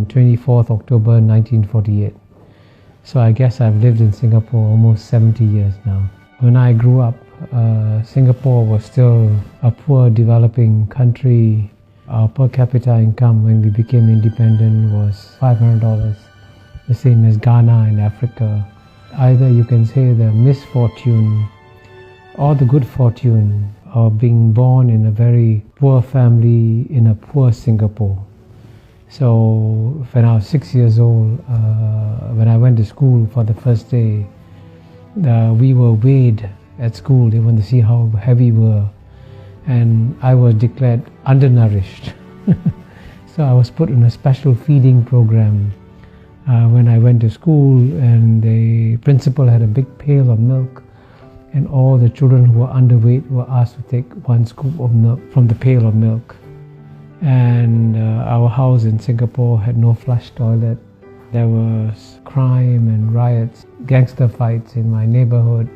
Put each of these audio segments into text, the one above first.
24th October 1948. So I guess I've lived in Singapore almost 70 years now. When I grew up, Singapore was still a poor developing country. Our per capita income when we became independent was $500, the same as Ghana in Africa. Either you can say the misfortune or the good fortune of being born in a very poor family in a poor Singapore. So when I was 6 years old, when I went to school for the first day, we were weighed at school. They wanted to see how heavy we were. And I was declared undernourished. So I was put in a special feeding program when I went to school, and the principal had a big pail of milk, and all the children who were underweight were asked to take one scoop of milk from the pail of milk. And our house in Singapore had no flush toilet. There was crime and riots, gangster fights in my neighborhood.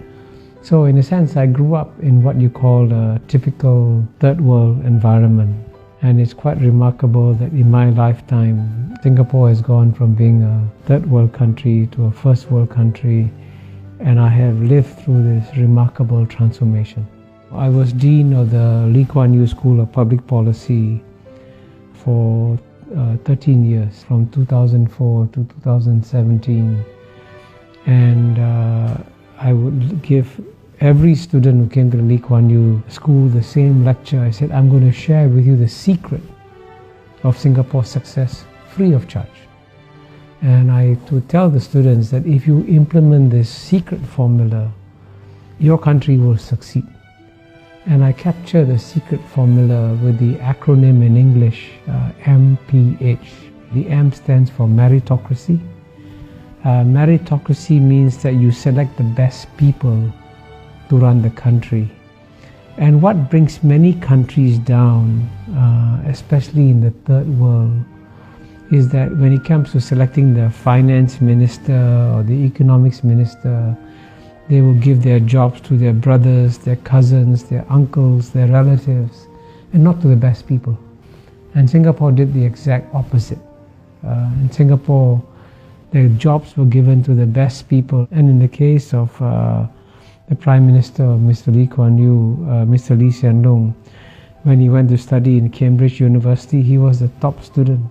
So in a sense, I grew up in what you call a typical third world environment. And it's quite remarkable that in my lifetime, Singapore has gone from being a third world country to a first world country. And I have lived through this remarkable transformation. I was Dean of the Lee Kuan Yew School of Public Policy for 13 years, from 2004 to 2017. And I would give every student who came to the Lee Kuan Yew School the same lecture. I said, I'm going to share with you the secret of Singapore's success free of charge. And I to tell the students that if you implement this secret formula, your country will succeed. And I capture the secret formula with the acronym in English, MPH. The M stands for meritocracy. Meritocracy means that you select the best people to run the country. And what brings many countries down, especially in the third world, is that when it comes to selecting the finance minister or the economics minister, they will give their jobs to their brothers, their cousins, their uncles, their relatives, and not to the best people. And Singapore did the exact opposite. In Singapore, the jobs were given to the best people. And in the case of the Prime Minister of Mr. Lee Kuan Yew, Mr. Lee Hsien Loong, when he went to study in Cambridge University, he was the top student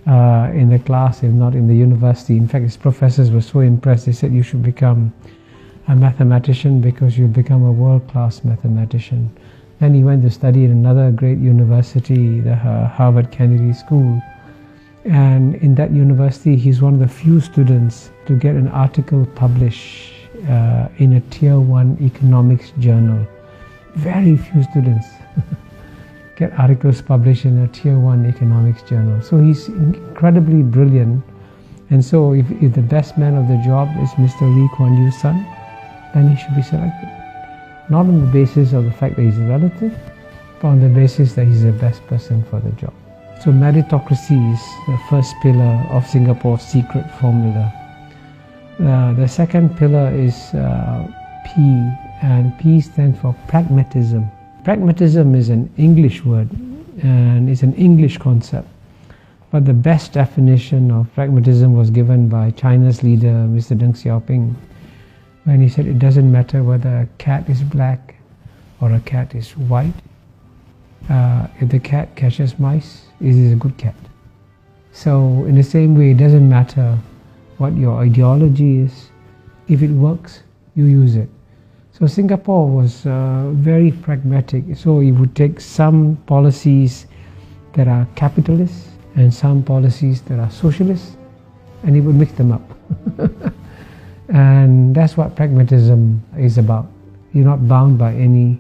in the class, if not in the university. In fact, his professors were so impressed, they said, you should become a mathematician because you'll become a world-class mathematician. Then he went to study in another great university, the Harvard Kennedy School. And in that university, he's one of the few students to get an article published in a Tier 1 economics journal. Very few students get articles published in a Tier 1 economics journal. So he's incredibly brilliant. And so if the best man of the job is Mr. Lee Kuan Yew's son, then he should be selected. Not on the basis of the fact that he's a relative, but on the basis that he's the best person for the job. So meritocracy is the first pillar of Singapore's secret formula. The second pillar is P, and P stands for pragmatism. Pragmatism is an English word, and it's an English concept. But the best definition of pragmatism was given by China's leader, Mr. Deng Xiaoping, when he said it doesn't matter whether a cat is black or a cat is white. If the cat catches mice, it is a good cat. So in the same way, it doesn't matter what your ideology is. If it works, you use it. So Singapore was very pragmatic. So it would take some policies that are capitalist and some policies that are socialist, and it would mix them up. And that's what pragmatism is about. You're not bound by any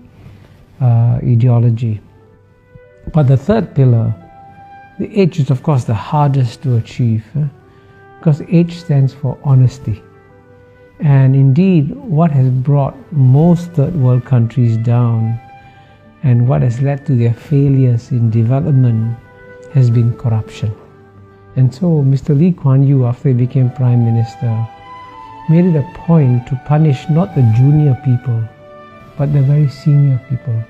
ideology. But the third pillar, the H is of course the hardest to achieve, because H stands for honesty. And indeed, what has brought most third world countries down and what has led to their failures in development has been corruption. And so Mr. Lee Kuan Yew, after he became Prime Minister, made it a point to punish not the junior people, but the very senior people.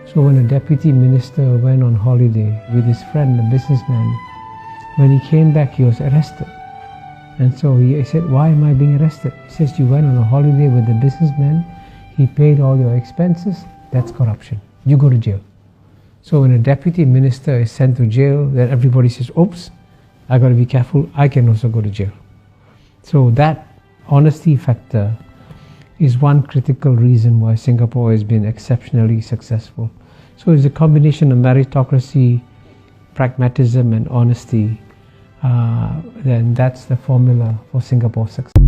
So when a deputy minister went on holiday with his friend, a businessman, When he came back, he was arrested. And so he said, why am I being arrested? He says, you went on a holiday with a businessman, he paid all your expenses, that's corruption. You go to jail. So when a deputy minister is sent to jail, then everybody says, oops, I got to be careful, I can also go to jail. So that honesty factor is one critical reason why Singapore has been exceptionally successful. So it's a combination of meritocracy, pragmatism and honesty. Then that's the formula for Singapore's success.